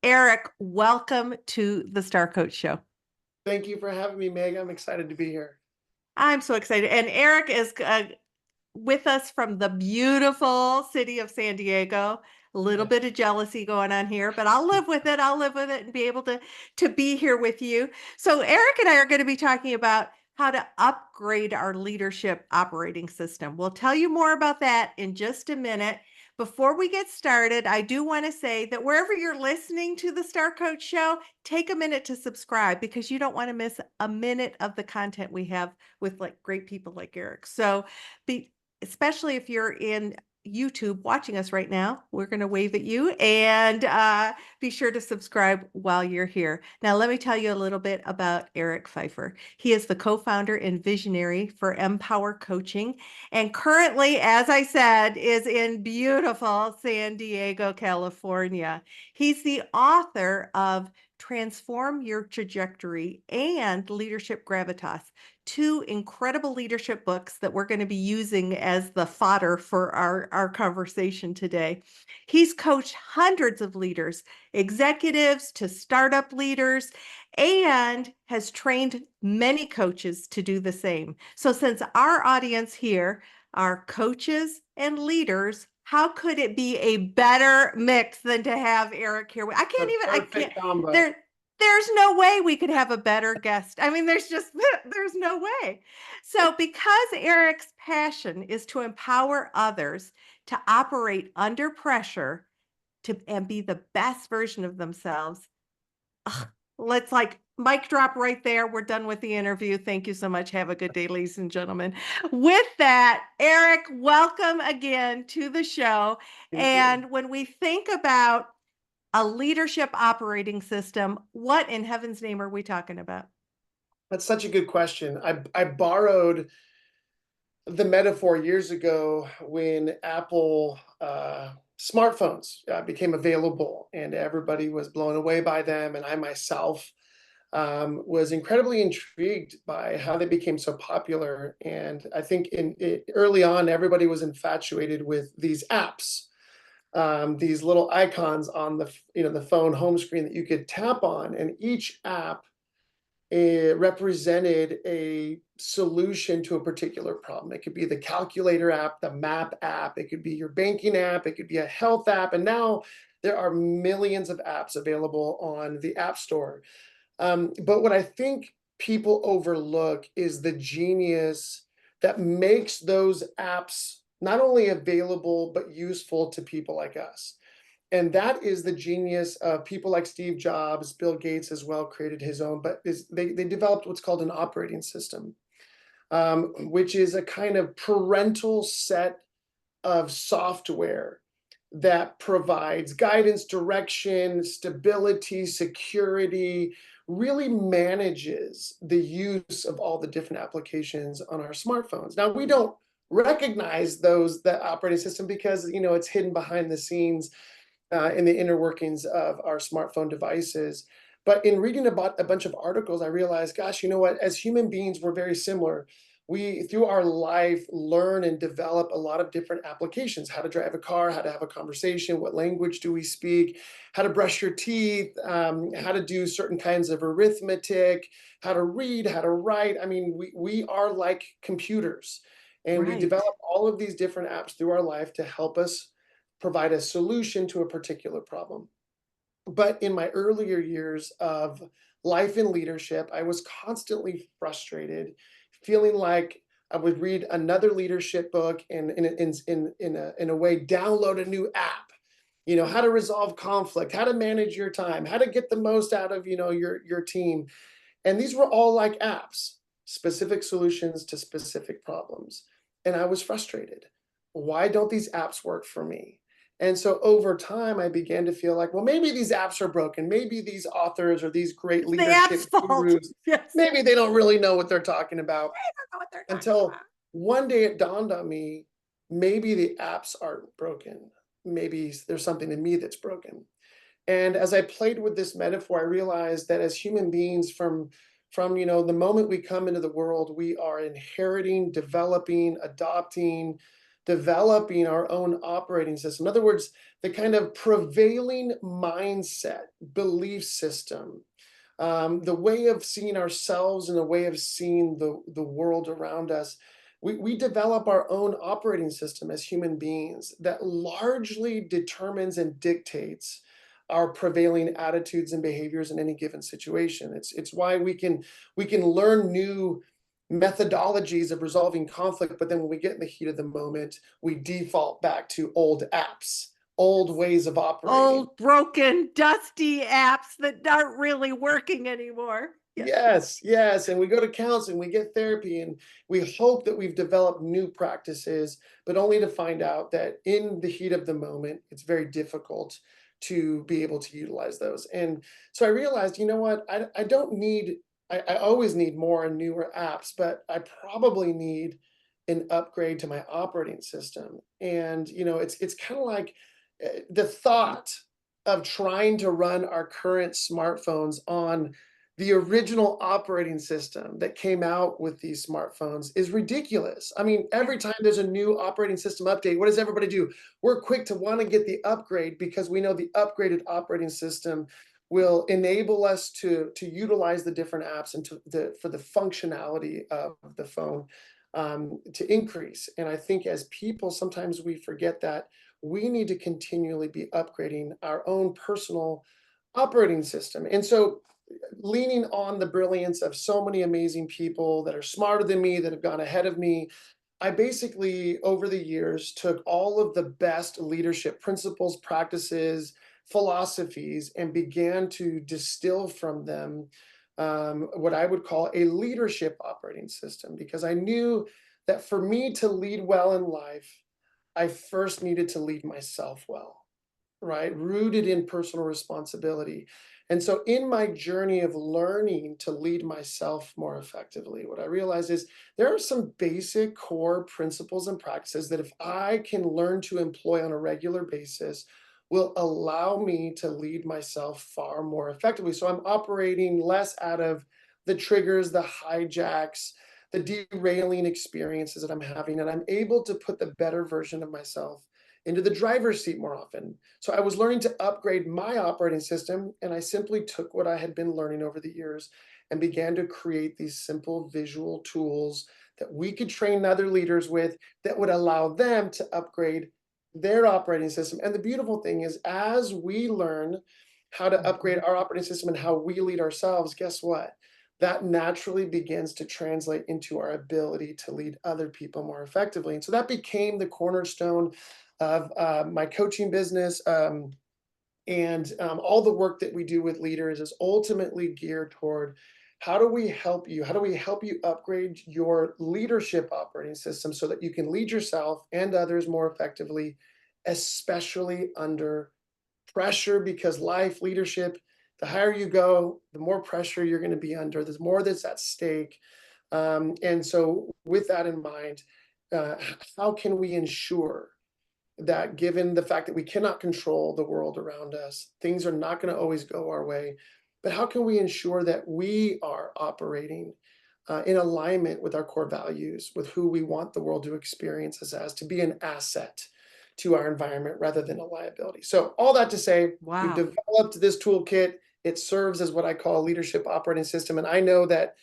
Eric, welcome to the Star Coach Show. Thank you for having me, Meg. I'm excited to be here. I'm so excited. And Eric is with us from the beautiful city of San Diego. A little bit of jealousy going on here, but I'll live with it. I'll live with it and be able to be here with you. So Eric and I are going to be talking about how to upgrade our leadership operating system. We'll tell you more about that in just a minute. Before we get started, I do want to say that wherever you're listening to the Star Coach Show, take a minute to subscribe because you don't want to miss a minute of the content we have with like great people like Eric. So especially if you're in YouTube watching us right now, we're going to wave at you and be sure to subscribe while you're here. Now, let me tell you a little bit about Eric Pfeiffer. He is the co-founder and visionary for MPWR Coaching, and currently, as I said, is in beautiful San Diego, California. He's the author of Transform Your Trajectory and Leadership Gravitas, two incredible leadership books that we're going to be using as the fodder for our conversation today. He's coached hundreds of leaders, executives to startup leaders, and has trained many coaches to do the same. So since our audience here are coaches and leaders, how could it be a better mix than to have Eric here? Perfect combo. There's no way we could have a better guest. I mean, there's no way. So because Eric's passion is to empower others to operate under pressure and be the best version of themselves, let's mic drop right there. We're done with the interview. Thank you so much. Have a good day, ladies and gentlemen. With that, Eric, welcome again to the show. Thank you. When we think about a leadership operating system, what in heaven's name are we talking about? That's such a good question. I borrowed the metaphor years ago when Apple smartphones became available and everybody was blown away by them. And I myself was incredibly intrigued by how they became so popular. And I think early on, everybody was infatuated with these apps. These little icons on the phone home screen that you could tap on, and each app represented a solution to a particular problem. It could be the calculator app, the map app, it could be your banking app, it could be a health app, and now there are millions of apps available on the App Store. But what I think people overlook is the genius that makes those apps not only available, but useful to people like us. And that is the genius of people like Steve Jobs. Bill Gates as well created his own, but they developed what's called an operating system, which is a kind of parental set of software that provides guidance, direction, stability, security, really manages the use of all the different applications on our smartphones. Now, we don't recognize that operating system because it's hidden behind the scenes in the inner workings of our smartphone devices. But in reading about a bunch of articles, I realized, gosh, you know what? As human beings, we're very similar. We, through our life, learn and develop a lot of different applications: how to drive a car, how to have a conversation, what language do we speak, how to brush your teeth, how to do certain kinds of arithmetic, how to read, how to write. I mean, we are like computers, and we develop all of these different apps through our life to help us provide a solution to a particular problem. But in my earlier years of life in leadership, I was constantly frustrated, feeling like I would read another leadership book and in a way download a new app, how to resolve conflict, how to manage your time, how to get the most out of your team. And these were all like apps, specific solutions to specific problems. And I was frustrated. Why don't these apps work for me? And so over time, I began to feel like, well, maybe these apps are broken. Maybe these authors or these great leadership gurus, maybe they don't really know what they're talking about. Until one day it dawned on me, maybe the apps aren't broken. Maybe there's something in me that's broken. And as I played with this metaphor, I realized that as human beings, from the moment we come into the world, we are inheriting, developing, adopting developing our own operating system. In other words, the kind of prevailing mindset, belief system, the way of seeing ourselves and the way of seeing the world around us. We develop our own operating system as human beings that largely determines and dictates our prevailing attitudes and behaviors in any given situation. It's why we can learn new methodologies of resolving conflict, but then when we get in the heat of the moment, we default back to old apps, old ways of operating. Old, broken, dusty apps that aren't really working anymore. Yes. Yes, yes, and we go to counseling, we get therapy, and we hope that we've developed new practices, but only to find out that in the heat of the moment, it's very difficult to be able to utilize those. And so I realized, you know what? I don't need, I always need more and newer apps, but I probably need an upgrade to my operating system. And it's kind of like the thought of trying to run our current smartphones on the original operating system that came out with these smartphones is ridiculous. I mean, Yeah. every time there's a new operating system update, what does everybody do? We're quick to want to get the upgrade because we know the upgraded operating system will enable us to utilize the different apps and for the functionality of the phone to increase. And I think as people, sometimes we forget that we need to continually be upgrading our own personal operating system. And so leaning on the brilliance of so many amazing people that are smarter than me, that have gone ahead of me, I basically, over the years, took all of the best leadership principles, practices, philosophies, and began to distill from them what I would call a leadership operating system. Because I knew that for me to lead well in life, I first needed to lead myself well, right? Rooted in personal responsibility. And so, in my journey of learning to lead myself more effectively, what I realized is there are some basic core principles and practices that if I can learn to employ on a regular basis, will allow me to lead myself far more effectively. So, I'm operating less out of the triggers, the hijacks, the derailing experiences that I'm having, and I'm able to put the better version of myself into the driver's seat more often. So I was learning to upgrade my operating system, and I simply took what I had been learning over the years and began to create these simple visual tools that we could train other leaders with that would allow them to upgrade their operating system. And the beautiful thing is, as we learn how to upgrade Mhm. our operating system and how we lead ourselves, guess what? That naturally begins to translate into our ability to lead other people more effectively. And so that became the cornerstone of my coaching business. And all the work that we do with leaders is ultimately geared toward how do we help you? How do we help you upgrade your leadership operating system so that you can lead yourself and others more effectively, especially under pressure? Because life, leadership, the higher you go, the more pressure you're going to be under, there's more that's at stake. And so, with that in mind, how can we ensure that given the fact that we cannot control the world around us, things are not going to always go our way. But how can we ensure that we are operating in alignment with our core values, with who we want the world to experience us as, to be an asset to our environment rather than a liability? So, all that to say, we've Wow. developed this toolkit. It serves as what I call a leadership operating system. And I know that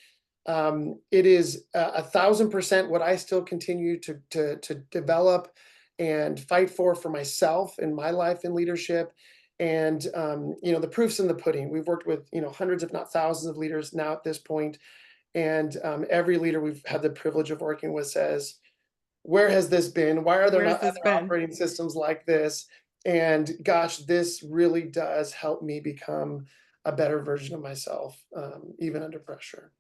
it is 1,000% what I still continue to develop and fight for myself in my life in leadership. And the proof's in the pudding. We've worked with hundreds, if not thousands, of leaders now at this point, and every leader we've had the privilege of working with says, "Where has this been? Why are there Where's not this other been? operating systems like this?" And gosh, this really does help me become a better version of myself, even under pressure.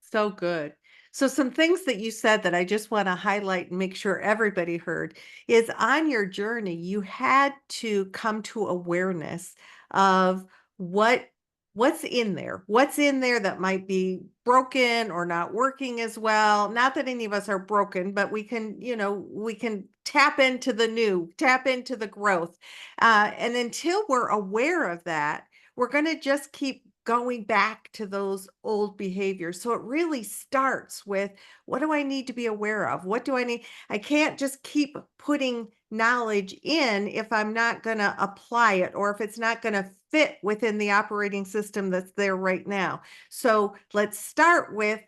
So good. So some things that you said that I just want to highlight and make sure everybody heard is on your journey, you had to come to awareness of what what's in there. What's in there that might be broken or not working as well. Not that any of us are broken, but we can tap into the new, tap into the growth. And until we're aware of that, we're going to just keep going back to those old behaviors. So it really starts with, what do I need to be aware of? What do I need? I can't just keep putting knowledge in if I'm not going to apply it, or if it's not going to fit within the operating system that's there right now. So let's start with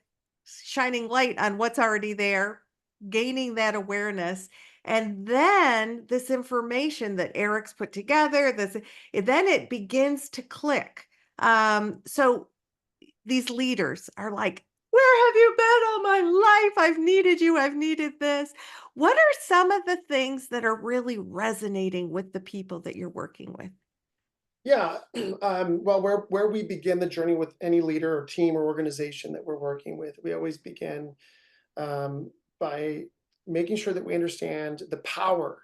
shining light on what's already there, gaining that awareness. And then this information that Eric's put together, then it begins to click. So these leaders are like, where have you been all my life? I've needed you. I've needed this. What are some of the things that are really resonating with the people that you're working with? Yeah. Well, where we begin the journey with any leader or team or organization that we're working with, we always begin by making sure that we understand the power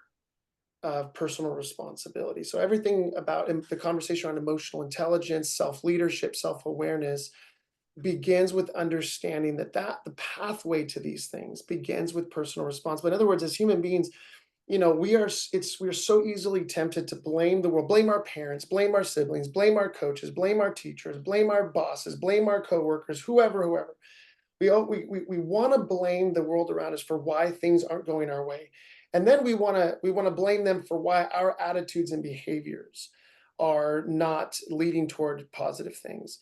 of personal responsibility. So everything about the conversation on emotional intelligence, self-leadership, self-awareness begins with understanding that the pathway to these things begins with personal responsibility. In other words, as human beings, we're so easily tempted to blame the world, blame our parents, blame our siblings, blame our coaches, blame our teachers, blame our bosses, blame our coworkers, whoever. We want to blame the world around us for why things aren't going our way. And then we want to blame them for why our attitudes and behaviors are not leading toward positive things.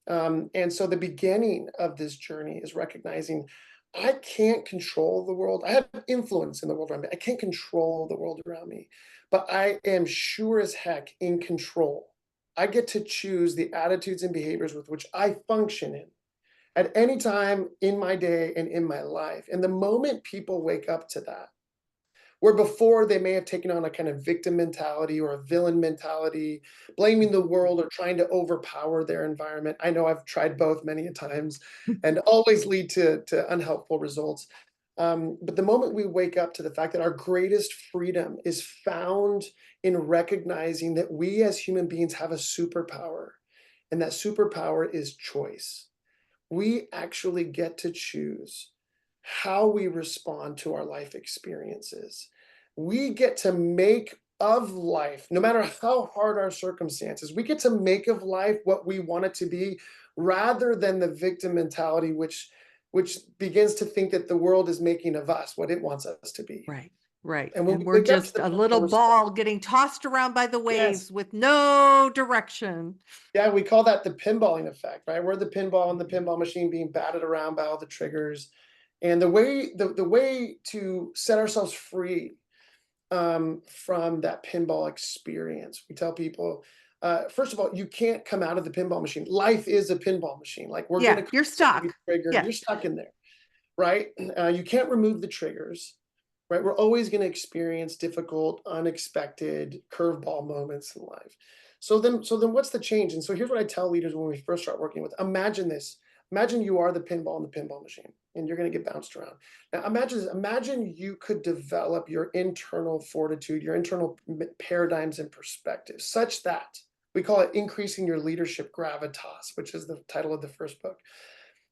And so the beginning of this journey is recognizing I can't control the world. I have influence in the world around me. I can't control the world around me, but I am sure as heck in control. I get to choose the attitudes and behaviors with which I function in at any time in my day and in my life. And the moment people wake up to that, where before they may have taken on a kind of victim mentality or a villain mentality, blaming the world or trying to overpower their environment. I know I've tried both many a times and always lead to unhelpful results. But the moment we wake up to the fact that our greatest freedom is found in recognizing that we as human beings have a superpower, and that superpower is choice. We actually get to choose how we respond to our life experiences. We get to make of life, no matter how hard our circumstances, we get to make of life what we want it to be rather than the victim mentality, which begins to think that the world is making of us what it wants us to be. Right, right. And when And we we're wake up to just the a personal little response, ball getting tossed around by the yes, waves with no direction. yeah, we call that the pinballing effect, right? We're the pinball in the pinball machine being batted around by all the triggers. And the way to set ourselves free from that pinball experience, we tell people, first of all, you can't come out of the pinball machine. Life is a pinball machine. Like we're Yeah, gonna you're constantly be stuck. triggered. Yeah, You're stuck in there, right? You can't remove the triggers, right? We're always going to experience difficult, unexpected curveball moments in life. So then what's the change? And so here's what I tell leaders when we first start working with. Imagine this. Imagine you are the pinball in the pinball machine and you're going to get bounced around. Now imagine this. Imagine you could develop your internal fortitude, your internal paradigms and perspectives such that we call it increasing your leadership gravitas, which is the title of the first book.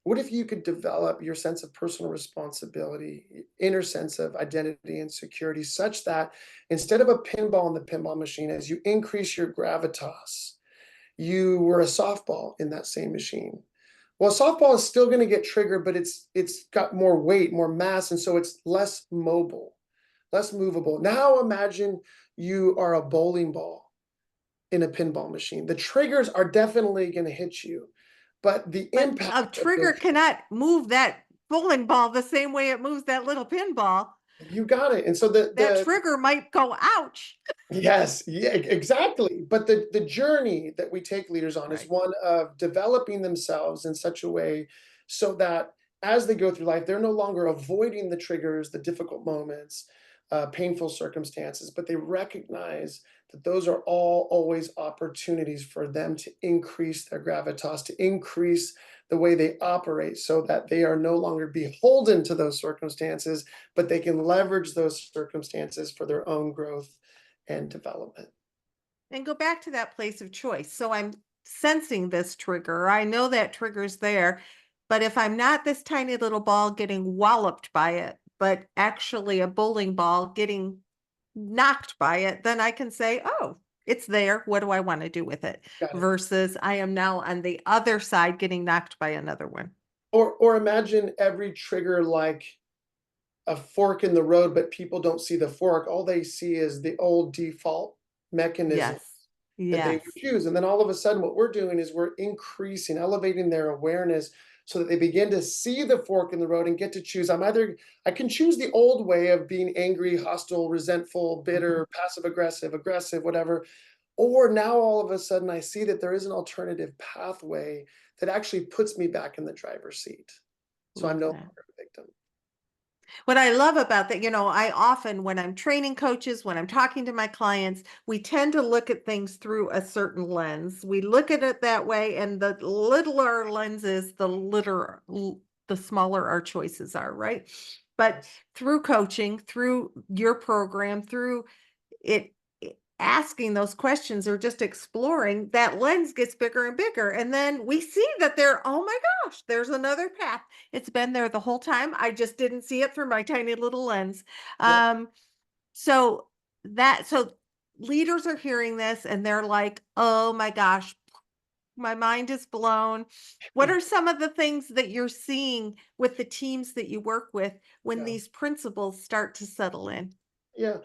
What if you could develop your sense of personal responsibility, inner sense of identity and security, such that instead of a pinball in the pinball machine, as you increase your gravitas, you were a softball in that same machine? Well, softball is still going to get triggered, but it's got more weight, more mass, and so it's less mobile, less movable. Now imagine you are a bowling ball in a pinball machine. The triggers are definitely going to hit you, but the but impact a of trigger those, cannot move that bowling ball the same way it moves that little pinball. you got it. And so the That the trigger might go, ouch. yes, yeah, exactly. But the journey that we take leaders on is Right. one of developing themselves in such a way so that as they go through life, they're no longer avoiding the triggers, the difficult moments, painful circumstances, but they recognize that those are all always opportunities for them to increase their gravitas, to increase the way they operate so that they are no longer beholden to those circumstances, but they can leverage those circumstances for their own growth and development. And go back to that place of choice. So I'm sensing this trigger. I know that trigger's there. But if I'm not this tiny little ball getting walloped by it, but actually a bowling ball getting knocked by it, then I can say, oh, It's there. What do I want to do with it? Got it. Versus I am now on the other side getting knocked by another one. Or imagine every trigger like a fork in the road, but people don't see the fork. All they see is the old default mechanism Yes. that they would Yes. choose. And then all of a sudden, what we're doing is we're increasing, elevating their awareness so that they begin to see the fork in the road and get to choose. I can choose the old way of being angry, hostile, resentful, Mhm. bitter, passive aggressive, whatever. Or now all of a sudden, I see that there is an alternative pathway that actually puts me back in the driver's seat. So I'm Love no that. longer a victim. What I love about that, I often, when I'm training coaches, when I'm talking to my clients, we tend to look at things through a certain lens. We look at it that way, and the littler our lens is, the smaller our choices are, right? But through coaching, through your program, through it asking those questions or just exploring, that lens gets bigger and bigger, and then we see that oh my gosh, there's another path. It's been there the whole time, I just didn't see it through my tiny little lens. Yep. Um so that so leaders are hearing this and they're like, oh my gosh, my mind is blown. What are some of the things that you're seeing with the teams that you work with when Yeah. these principles start to settle in? Yeah.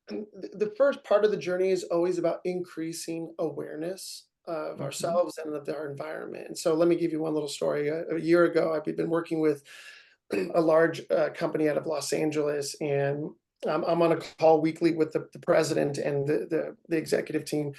And the first part of the journey is always about increasing awareness of Mhm. ourselves and of our environment. And so let me give you one little story. A year ago, I've been working with a large company out of Los Angeles, and I'm on a call weekly with the president and the executive team.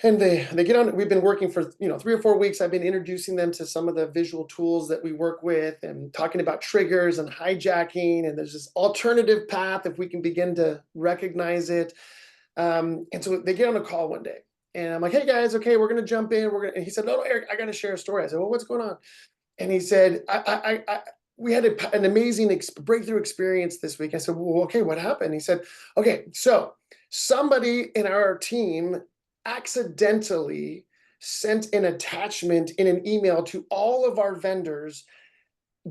And they get on. We've been working for 3 or 4 weeks. I've been introducing them to some of the visual tools that we work with, and talking about triggers and hijacking. And there's this alternative path if we can begin to recognize it. And so they get on a call one day, and I'm like, "Hey guys, okay, we're gonna jump in. We're gonna." And he said, "No, Eric, I got to share a story." I said, "Well, what's going on?" And he said, We had an amazing breakthrough experience this week." I said, "Well, okay, what happened?" He said, "Okay, so somebody in our team accidentally sent an attachment in an email to all of our vendors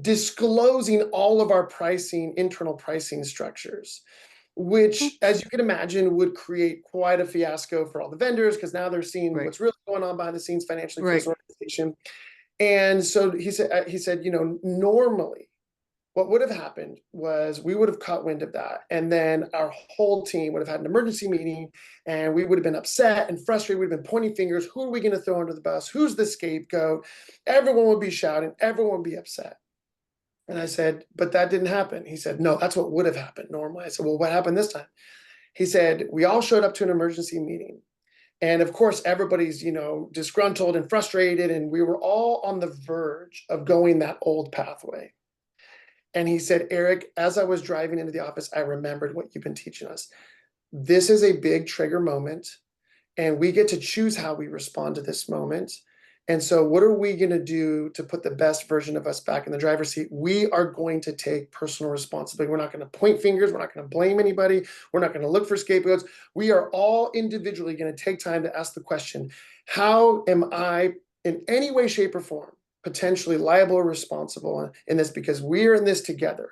disclosing all of our internal pricing structures, which, as Oops. you can imagine, would create quite a fiasco for all the vendors because now they're seeing Right. what's really going on behind the scenes financially for this Right. organization." And so he said, normally what would have happened was we would have caught wind of that. And then our whole team would have had an emergency meeting, and we would have been upset and frustrated. We'd have been pointing fingers. Who are we going to throw under the bus? Who's the scapegoat? Everyone would be shouting. Everyone would be upset. And I said, but that didn't happen. He said, no, that's what would have happened normally. I said, well, what happened this time? He said, we all showed up to an emergency meeting. And of course, everybody's, disgruntled and frustrated. And we were all on the verge of going that old pathway. And he said, Eric, as I was driving into the office, I remembered what you've been teaching us. This is a big trigger moment, and we get to choose how we respond to this moment. And so, what are we going to do to put the best version of us back in the driver's seat? We are going to take personal responsibility. We're not going to point fingers. We're not going to blame anybody. We're not going to look for scapegoats. We are all individually going to take time to ask the question, how am I, in any way, shape, or form, potentially liable or responsible in this, because we're in this together,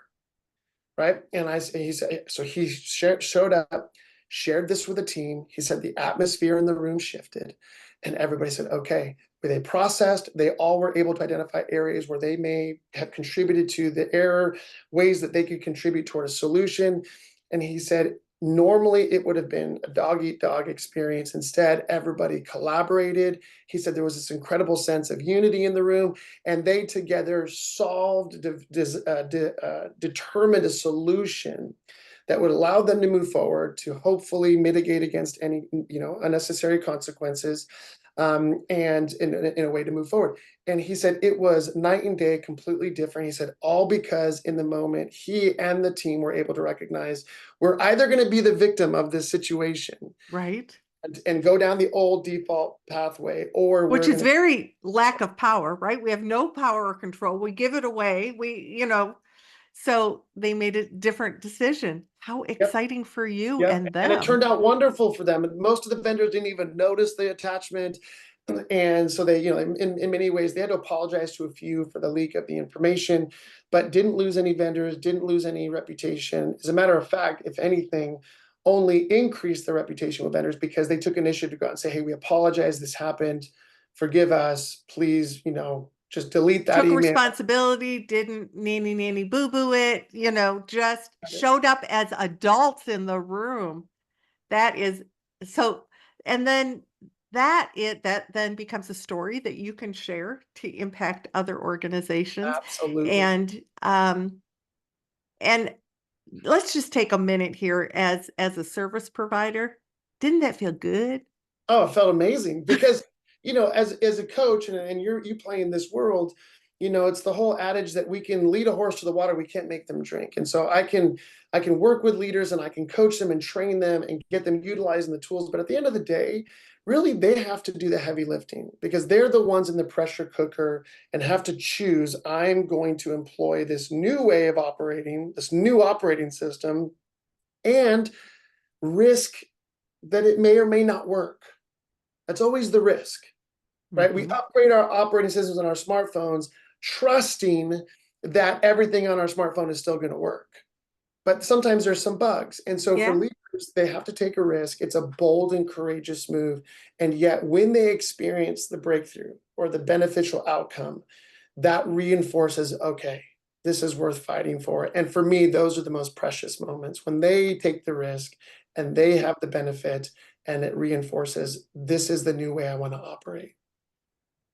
right? And he said, so he showed up, shared this with the team. He said the atmosphere in the room shifted, and everybody said, okay. They processed, they all were able to identify areas where they may have contributed to the error, ways that they could contribute toward a solution. And he said, normally it would have been a dog eat dog experience. Instead, everybody collaborated. He said there was this incredible sense of unity in the room, and they together determined a solution that would allow them to move forward to hopefully mitigate against any unnecessary consequences, and in a way to move forward. And he said it was night and day, completely different. He said all because in the moment he and the team were able to recognize we're either going to be the victim of this situation Right. and go down the old default pathway, or Which we're is going to. very lack of power, right? We have no power or control. We give it away. So they made a different decision. How Yep. exciting for you Yep, and and it them. turned out wonderful for them, and most of the vendors didn't even notice the attachment, and so they, in many ways, they had to apologize to a few for the leak of the information, but didn't lose any vendors, didn't lose any reputation. As a matter of fact, if anything, only increase their reputation with vendors because they took initiative to go out and say, hey, we apologize, this happened, forgive us, please, just delete that Took email. responsibility, didn't nanny boo boo it, just showed up as adults in the room. That is so, and then that then becomes a story that you can share to impact other organizations. Absolutely. And let's just take a minute here as a service provider. Didn't that feel good? Oh, it felt amazing because, as a coach and you play in this world, it's the whole adage that we can lead a horse to the water, we can't make them drink. And so I can work with leaders and I can coach them and train them and get them utilizing the tools. But at the end of the day, really they have to do the heavy lifting because they're the ones in the pressure cooker and have to choose, I'm going to employ this new way of operating, this new operating system, and risk that it may or may not work. That's always the risk, right? We upgrade our operating systems on our smartphones, trusting that everything on our smartphone is still going to work. But sometimes there's some bugs. And so for Yeah. leaders, they have to take a risk. It's a bold and courageous move. And yet when they experience the breakthrough or the beneficial outcome, that reinforces, okay, this is worth fighting for. And for me, those are the most precious moments when they take the risk and they have the benefit and it reinforces, this is the new way I want to operate.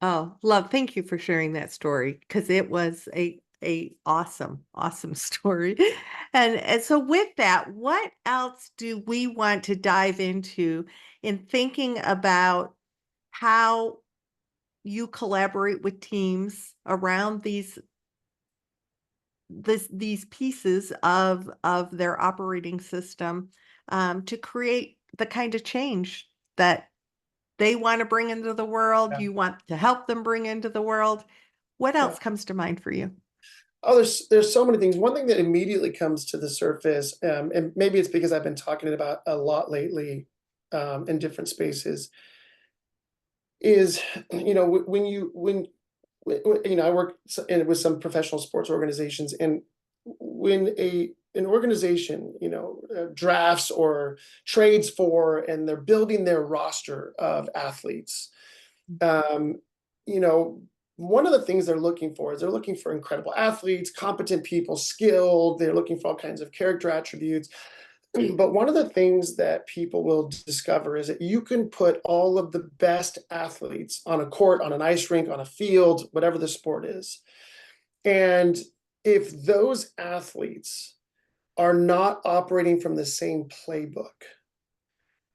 Oh, love, thank you for sharing that story because it was a awesome, awesome story. And so with that, what else do we want to dive into in thinking about how you collaborate with teams around these pieces of their operating system, to create the kind of change that they want to bring into the world, Yeah. you want to help them bring into the world. What else comes to mind for you? Oh, there's so many things. One thing that immediately comes to the surface, and maybe it's because I've been talking about a lot lately, in different spaces, is when I work with some professional sports organizations, and when an organization drafts or trades for, and they're building their roster of athletes, um, you know, one of the things they're looking for is they're looking for incredible athletes, competent people, skilled. They're looking for all kinds of character attributes. But one of the things that people will discover is that you can put all of the best athletes on a court, on an ice rink, on a field, whatever the sport is. And if those athletes are not operating from the same playbook,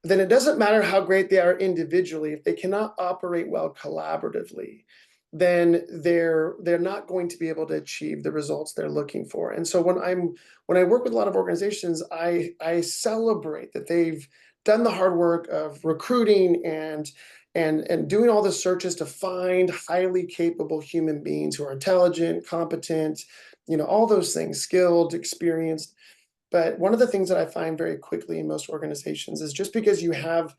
then it doesn't matter how great they are individually. If they cannot operate well collaboratively, then they're not going to be able to achieve the results they're looking for. And so when I work with a lot of organizations, I celebrate that they've done the hard work of recruiting and doing all the searches to find highly capable human beings who are intelligent, competent, all those things, skilled, experienced. But one of the things that I find very quickly in most organizations is just because you have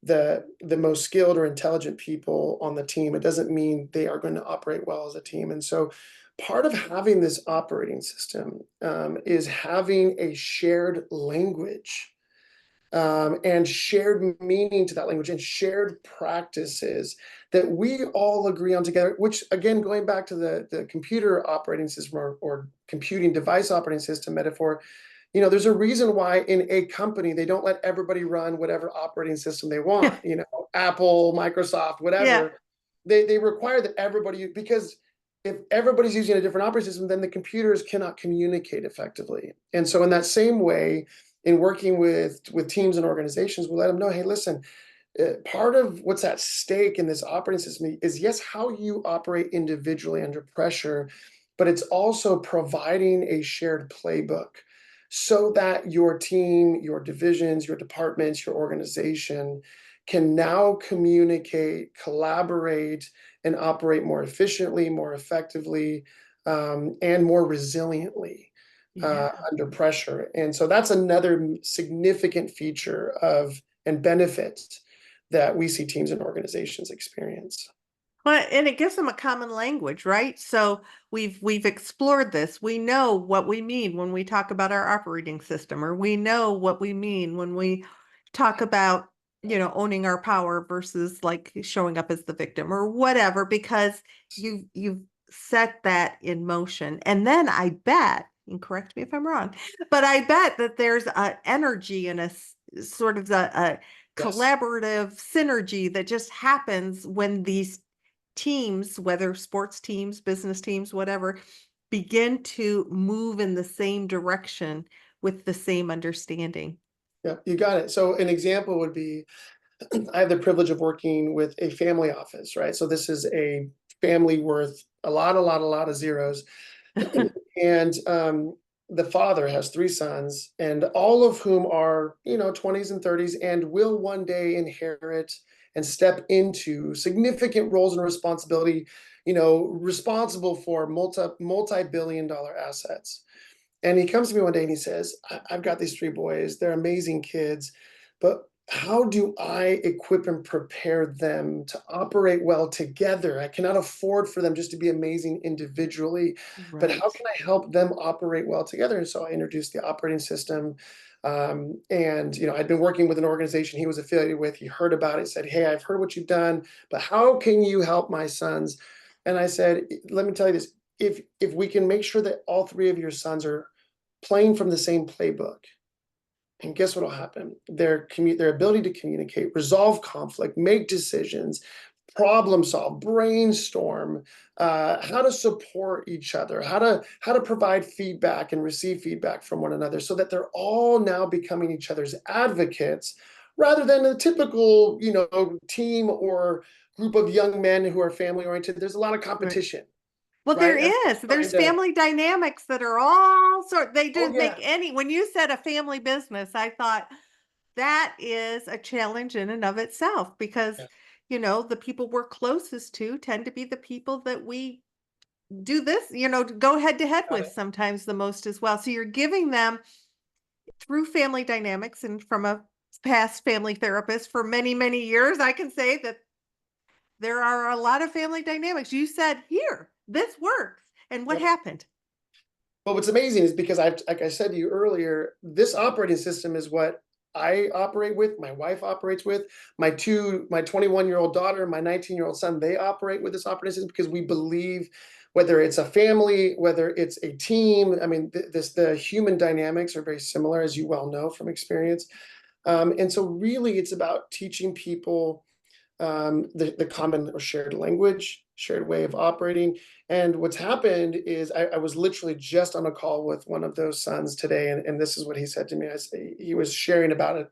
the most skilled or intelligent people on the team, it doesn't mean they are going to operate well as a team. And so part of having this operating system is having a shared language, and shared meaning to that language, and shared practices that we all agree on together, which again, going back to the computer operating system or computing device operating system metaphor, there's a reason why in a company, they don't let everybody run whatever operating system they want, Apple, Microsoft, Yeah. whatever. They require that everybody, because if everybody's using a different operating system, then the computers cannot communicate effectively. And so in that same way, in working with teams and organizations, we'll let them know, hey, listen, part of what's at stake in this operating system is, yes, how you operate individually under pressure, but it's also providing a shared playbook so that your team, your divisions, your departments, your organization can now communicate, collaborate, and operate more efficiently, more effectively, and more resiliently under pressure. And so that's another significant feature of and benefit that we see teams and organizations experience. Well, and it gives them a common language, right? So we've explored this. We know what we mean when we talk about our operating system, or we know what we mean when we talk about, owning our power versus like showing up as the victim or whatever, because you've set that in motion. And then I bet, and correct me if I'm wrong, but I bet that there's a energy and sort of a Yes. collaborative synergy that just happens when these teams, whether sports teams, business teams, whatever, begin to move in the same direction with the same understanding. Yeah, you got it. So an example would be, I have the privilege of working with a family office, right? So this is a family worth a lot of zeros. And the father has three sons, and all of whom are, 20s and 30s, and will one day inherit and step into significant roles and responsibility, responsible for multi-billion dollar assets. And he comes to me one day and he says, I've got these three boys, they're amazing kids, but how do I equip and prepare them to operate well together? I cannot afford for them just to be amazing individually, but how Right. can I help them operate well together? And so I introduced the operating system. And I'd been working with an organization he was affiliated with. He heard about it, said, "Hey, I've heard what you've done, but how can you help my sons?" And I said, "Let me tell you this. If we can make sure that all three of your sons are playing from the same playbook, and guess what will happen? Their ability to communicate, resolve conflict, make decisions, problem solve, brainstorm, how to support each other, how to provide feedback and receive feedback from one another, so that they're all now becoming each other's advocates, rather than a typical, team or group of young men who are family oriented. There's a lot of Right. competition, Well, there right? is. Everyone's There's trying to. family dynamics that are all they Oh just make yeah, any, when you said a family business, I thought that is a challenge in and of itself because, yeah, the people we're closest to tend to be the people that we do this, go head to head got with it. sometimes the most as well. So you're giving them through family dynamics, and from a past family therapist for many, many years, I can say that there are a lot of family dynamics. You said, here, this works. And what Yep. happened? But what's amazing is because like I said to you earlier, this operating system is what I operate with, my wife operates with, my 21-year-old daughter, my 19-year-old son, they operate with this operating system because we believe, whether it's a family, whether it's a team, I mean, the human dynamics are very similar, as you well know from experience. And so really it's about teaching people the common or shared language, shared way of operating. And what's happened is I was literally just on a call with one of those sons today, and this is what he said to me. He was sharing about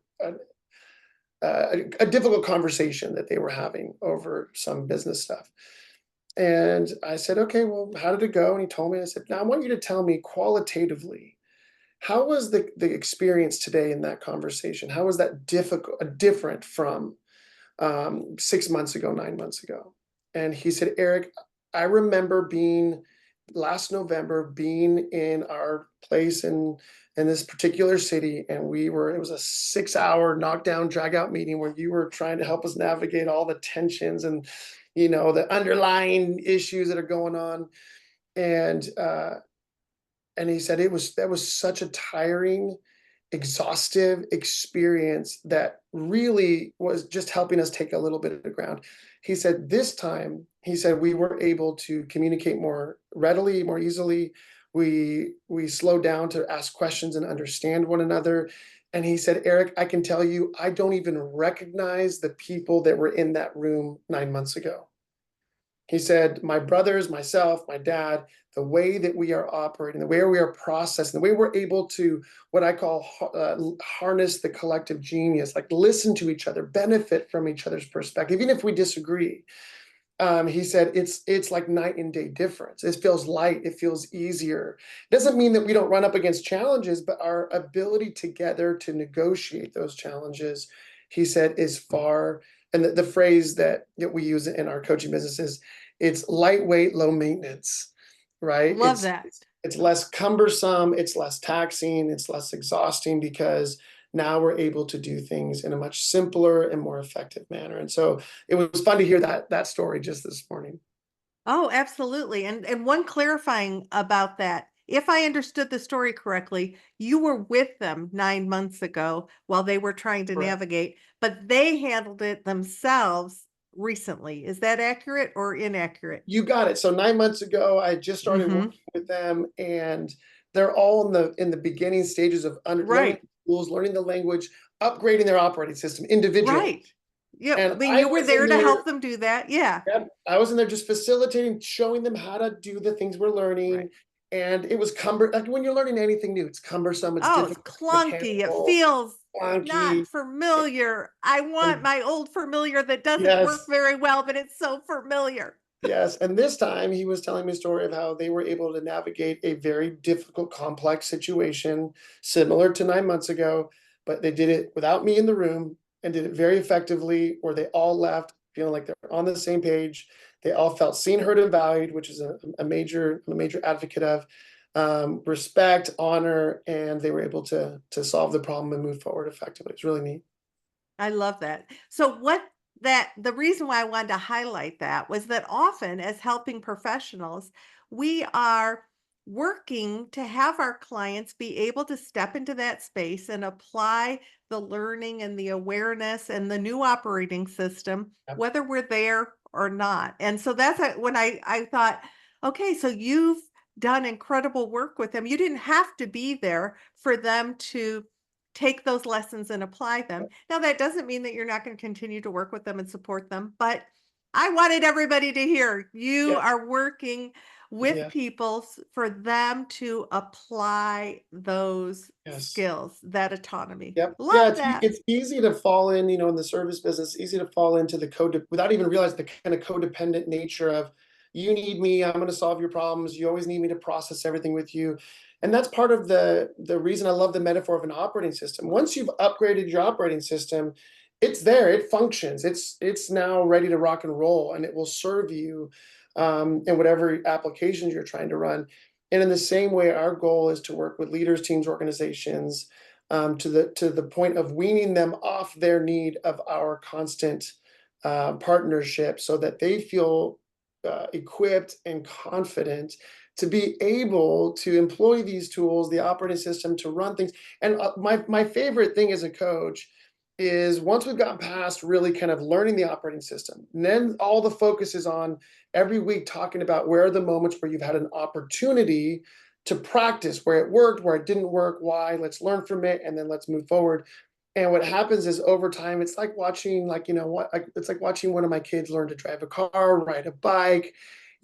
a difficult conversation that they were having over some business stuff. And I said, "Okay, well, how did it go?" And he told me. I said, "Now I want you to tell me qualitatively, how was the experience today in that conversation? How was that different from 6 months ago, 9 months ago?" And he said, "Eric, I remember being last November, being in our place in this particular city, and it was a 6 hour knockdown, drag out meeting where you were trying to help us navigate all the tensions and, the underlying issues that are going on." And, and he said that was such a tiring, exhaustive experience that really was just helping us take a little bit of ground. He said, "This time," he said, "we were able to communicate more readily, more easily. We slowed down to ask questions and understand one another." And he said, "Eric, I can tell you, I don't even recognize the people that were in that room 9 months ago." He said, "My brothers, myself, my dad, the way that we are operating, the way we are processing, the way we're able to, what I call, harness the collective genius, like listen to each other, benefit from each other's perspective, even if we disagree." He said, it's like night and day difference. It feels light. It feels easier. Doesn't mean that we don't run up against challenges, but our ability together to negotiate those challenges, he said, is far. And the phrase that we use in our coaching business is, it's lightweight, low maintenance, right? Love that. It's less cumbersome, it's less taxing, it's less exhausting, because now we're able to do things in a much simpler and more effective manner. And so it was fun to hear that story just this morning. Oh, absolutely. And one clarifying about that. If I understood the story correctly, you were with them 9 months ago while they were trying to Correct. navigate, but they handled it themselves recently. Is that accurate or inaccurate? You got it. So 9 months ago, I just started Mhm. working with them, and they're all in the beginning stages of learning Right. the tools, learning the language, upgrading their operating system individually. Right. Yeah, I And mean, I you were was in there to there, help them do that. Yeah. yep, I was in there just facilitating, showing them how to do the things we're Right. learning. And it was like when you're learning anything new, it's cumbersome, it's Oh, it's difficult, clunky. It mechanical, feels not wonky. familiar. I want And my old familiar that doesn't work yes, very well, but it's so familiar. yes, and this time he was telling me a story of how they were able to navigate a very difficult, complex situation similar to 9 months ago, but they did it without me in the room and did it very effectively, where they all left feeling like they're on the same page. They all felt seen, heard, and valued, which is a major advocate of respect, honor, and they were able to solve the problem and move forward effectively. It's really neat. I love that. So what that the reason why I wanted to highlight that was that often as helping professionals, we are working to have our clients be able to step into that space and apply the learning and the awareness and the new operating system, Yep. whether we're there or not. And so that's when I thought, okay, so you've done incredible work with them. You didn't have to be there for them to take those lessons and apply them. Now, that doesn't mean that you're not going to continue to work with them and support them, but I wanted everybody to hear you Yes. are working with Yes. people for them to apply those Yes. skills, that autonomy. Yep. Love Yeah, that. it's easy to fall in, in the service business, easy to fall into the code without even realizing the kind of codependent nature of you need me, I'm going to solve your problems. You always need me to process everything with you. And that's part of the reason I love the metaphor of an operating system. Once you've upgraded your operating system, it's there, it functions. It's now ready to rock and roll, and it will serve you in whatever applications you're trying to run. And in the same way, our goal is to work with leaders, teams, organizations, to the point of weaning them off their need of our constant partnership, so that they feel equipped and confident to be able to employ these tools, the operating system, to run things. And my favorite thing as a coach is once we've gotten past really kind of learning the operating system, and then all the focus is on every week talking about where are the moments where you've had an opportunity to practice, where it worked, where it didn't work, why, let's learn from it, and then let's move forward. And what happens is over time, it's like watching, it's like watching one of my kids learn to drive a car, ride a bike.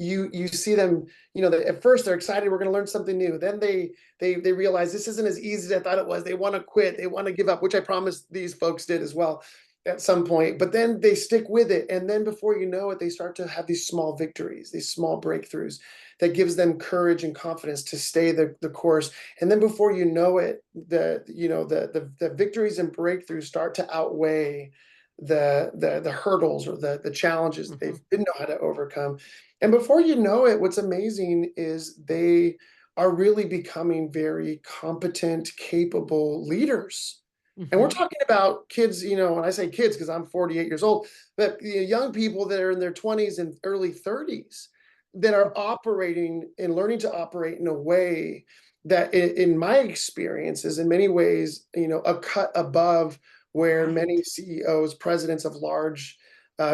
You see them, at first they're excited, we're going to learn something new. Then they realize this isn't as easy as I thought it was. They want to quit, they want to give up, which I promise these folks did as well at some point. But then they stick with it, and then before you know it, they start to have these small victories, these small breakthroughs that gives them courage and confidence to stay the course. And then before you know it, the victories and breakthroughs start to outweigh the hurdles or the challenges that they Mhm. didn't know how to overcome. And before you know it, what's amazing is they are really becoming very competent, capable leaders. And we're Mhm. talking about kids, when I say kids, because I'm 48 years old, but young people that are in their 20s and early 30s that are operating and learning to operate in a way that in my experience is in many ways, a cut above where many Right. CEOs, presidents of large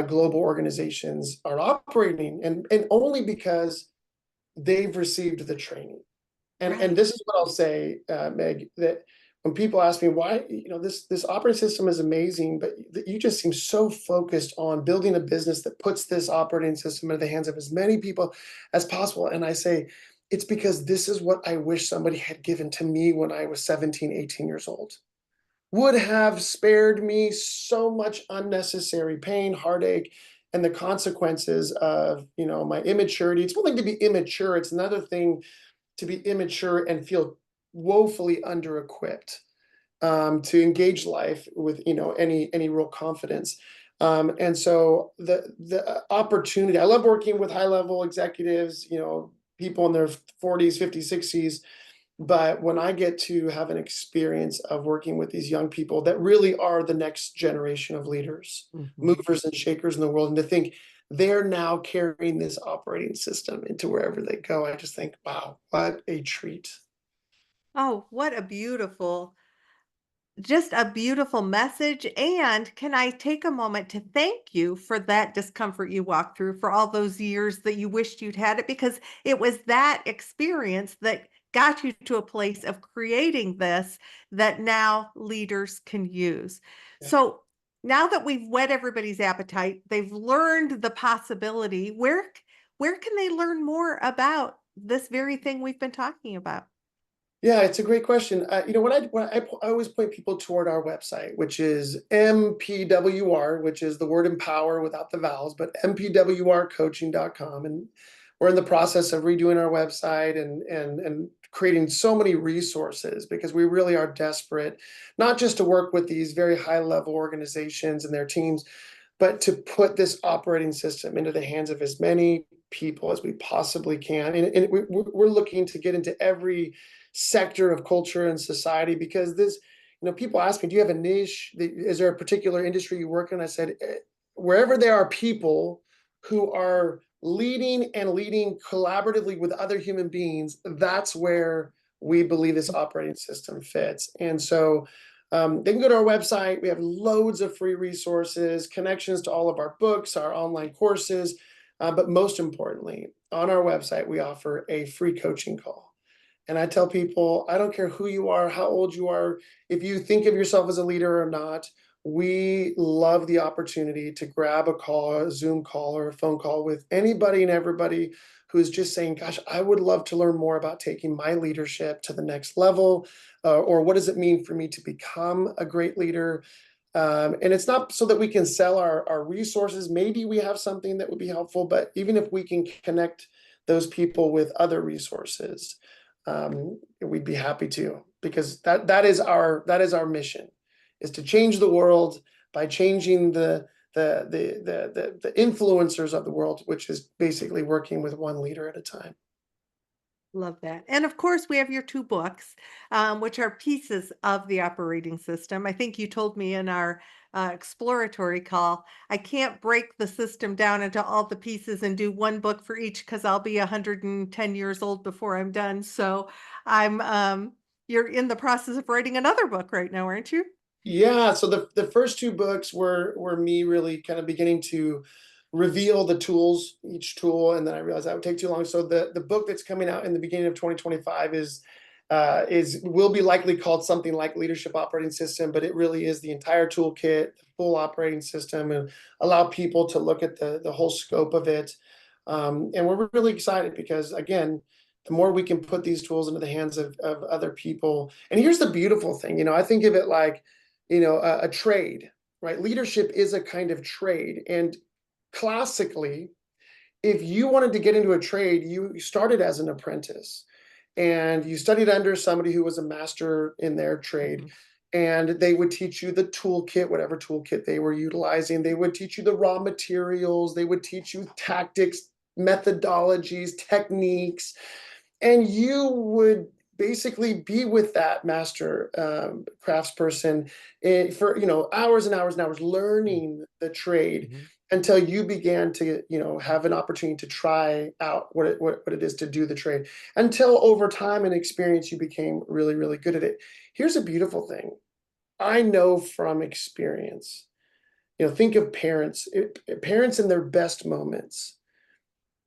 global organizations are operating, and only because they've received the training. And Right. this is what I'll say, Meg, that when people ask me why, this operating system is amazing, but you just seem so focused on building a business that puts this operating system in the hands of as many people as possible. And I say, it's because this is what I wish somebody had given to me when I was 17, 18 years old. Would have spared me so much unnecessary pain, heartache, and the consequences of, my immaturity. It's one thing to be immature. It's another thing to be immature and feel woefully under-equipped to engage life with any real confidence. And so the opportunity. I love working with high level executives, people in their 40s, 50s, 60s, But when I get to have an experience of working with these young people that really are the next generation of leaders, Mhm. movers and shakers in the world, and to think they're now carrying this operating system into wherever they go, I just think, wow, what a treat. Oh, what a beautiful just a beautiful message. And can I take a moment to thank you for that discomfort you walked through, for all those years that you wished you'd had it, because it was that experience that got you to a place of creating this that now leaders can use. Yeah. So now that we've whet everybody's appetite, they've learned the possibility, where can they learn more about this very thing we've been talking about? Yeah, it's a great question. I always point people toward our website, which is MPWR, which is the word empower without the vowels, but MPWRcoaching.com. And we're in the process of redoing our website and creating so many resources because we really are desperate, not just to work with these very high level organizations and their teams, but to put this operating system into the hands of as many people as we possibly can. And we're looking to get into every sector of culture and society because this, people ask me, do you have a niche? Is there a particular industry you work in? I said, wherever there are people who are leading collaboratively with other human beings, that's where we believe this operating system fits. And so they can go to our website. We have loads of free resources, connections to all of our books, our online courses. But most importantly, on our website, we offer a free coaching call. And I tell people, I don't care who you are, how old you are, if you think of yourself as a leader or not, we love the opportunity to grab a call, a Zoom call, or a phone call with anybody and everybody who's just saying, gosh, I would love to learn more about taking my leadership to the next level, or what does it mean for me to become a great leader? And it's not so that we can sell our resources. Maybe we have something that would be helpful, but even if we can connect those people with other resources, we'd be happy to, because that is our mission, is to change the world by changing the influencers of the world, which is basically working with one leader at a time. Love that. And of course, we have your two books, which are pieces of the operating system. I think you told me in our exploratory call, I can't break the system down into all the pieces and do one book for each because I'll be 110 years old before I'm done. So you're in the process of writing another book right now, aren't you? Yeah, so the first two books were me really kind of beginning to reveal the tools, each tool, and then I realized that would take too long. So the book that's coming out in the beginning of 2025 is will be likely called something like Leadership Operating System, but it really is the entire toolkit, the full operating system, and allow people to look at the whole scope of it. And we're really excited because, again, the more we can put these tools into the hands of other people. And here's the beautiful thing, I think of it like, a trade, right? Leadership is a kind of trade. And classically, if you wanted to get into a trade, you started as an apprentice and you studied under somebody who was a master in their trade. Mhm. And they would teach you the toolkit, whatever toolkit they were utilizing. They would teach you the raw materials. They would teach you tactics, methodologies, techniques, and you would basically be with that master craftsperson for hours and hours and hours learning the trade Mhm. until you began to have an opportunity to try out what it is to do the trade, until over time and experience you became really really good at it. Here's a beautiful thing I know from experience. Think of parents. Parents in their best moments,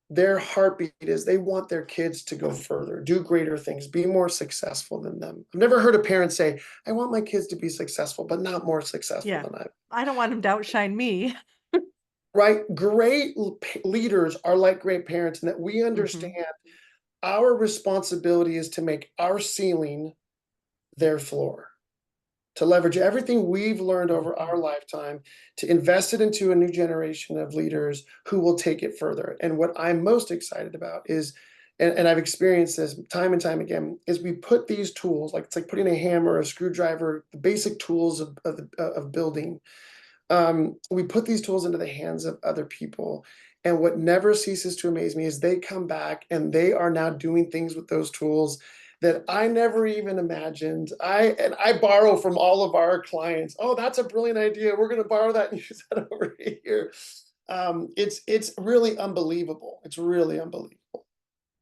their heartbeat is they want their kids to go further, do greater things, be more successful than them. I've never heard a parent say, I want my kids to be successful, but not more successful Yeah. than I. I don't want him to outshine me. Right? Great leaders are like great parents, and that we Mhm. understand our responsibility is to make our ceiling their floor, to leverage everything we've learned over Mhm. our lifetime to invest it into a new generation of leaders who will take it further. And what I'm most excited about is, and I've experienced this time and time again, is we put these tools, like it's like putting a hammer, a screwdriver, the basic tools of building. We put these tools into the hands of other people. And what never ceases to amaze me is they come back and they are now doing things with those tools that I never even imagined. I borrow from all of our clients. Oh, that's a brilliant idea. We're going to borrow that and use that over here. It's really unbelievable. It's really unbelievable.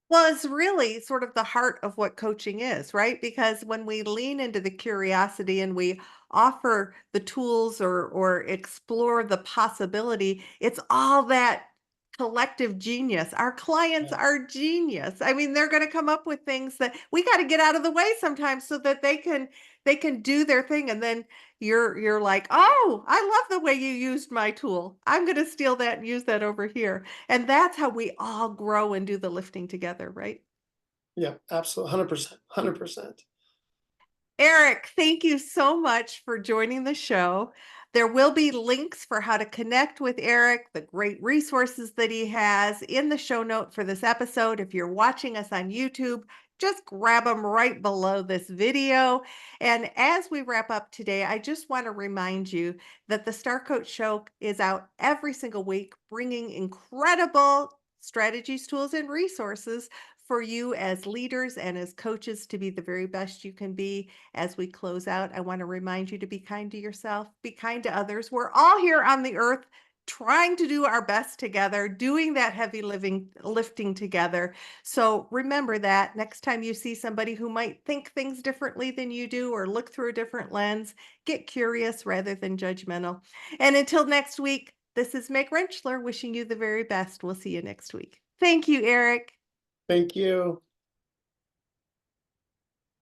Well, it's really sort of the heart of what coaching is, right? Because when we lean into the curiosity and we offer the tools or explore the possibility, it's all that collective genius. Our clients Yeah. are genius. I mean, they're going to come up with things that we got to get out of the way sometimes so that they can do their thing, and then you're like, "Oh, I love the way you used my tool. I'm going to steal that and use that over here." And that's how we all grow and do the lifting together, right? Yeah, absolutely. 100%. 100%. Eric, thank you so much for joining the show. There will be links for how to connect with Eric, the great resources that he has in the show note for this episode. If you're watching us on YouTube, just grab them right below this video. And as we wrap up today, I just want to remind you that the Star Coach Show is out every single week, bringing incredible strategies, tools, and resources for you as leaders and as coaches to be the very best you can be. As we close out, I want to remind you to be kind to yourself, be kind to others. We're all here on the earth trying to do our best together, doing that heavy lifting together. So remember that next time you see somebody who might think things differently than you do or look through a different lens, get curious rather than judgmental. And until next week, this is Meg Rentschler wishing you the very best. We'll see you next week. Thank you, Eric. Thank you.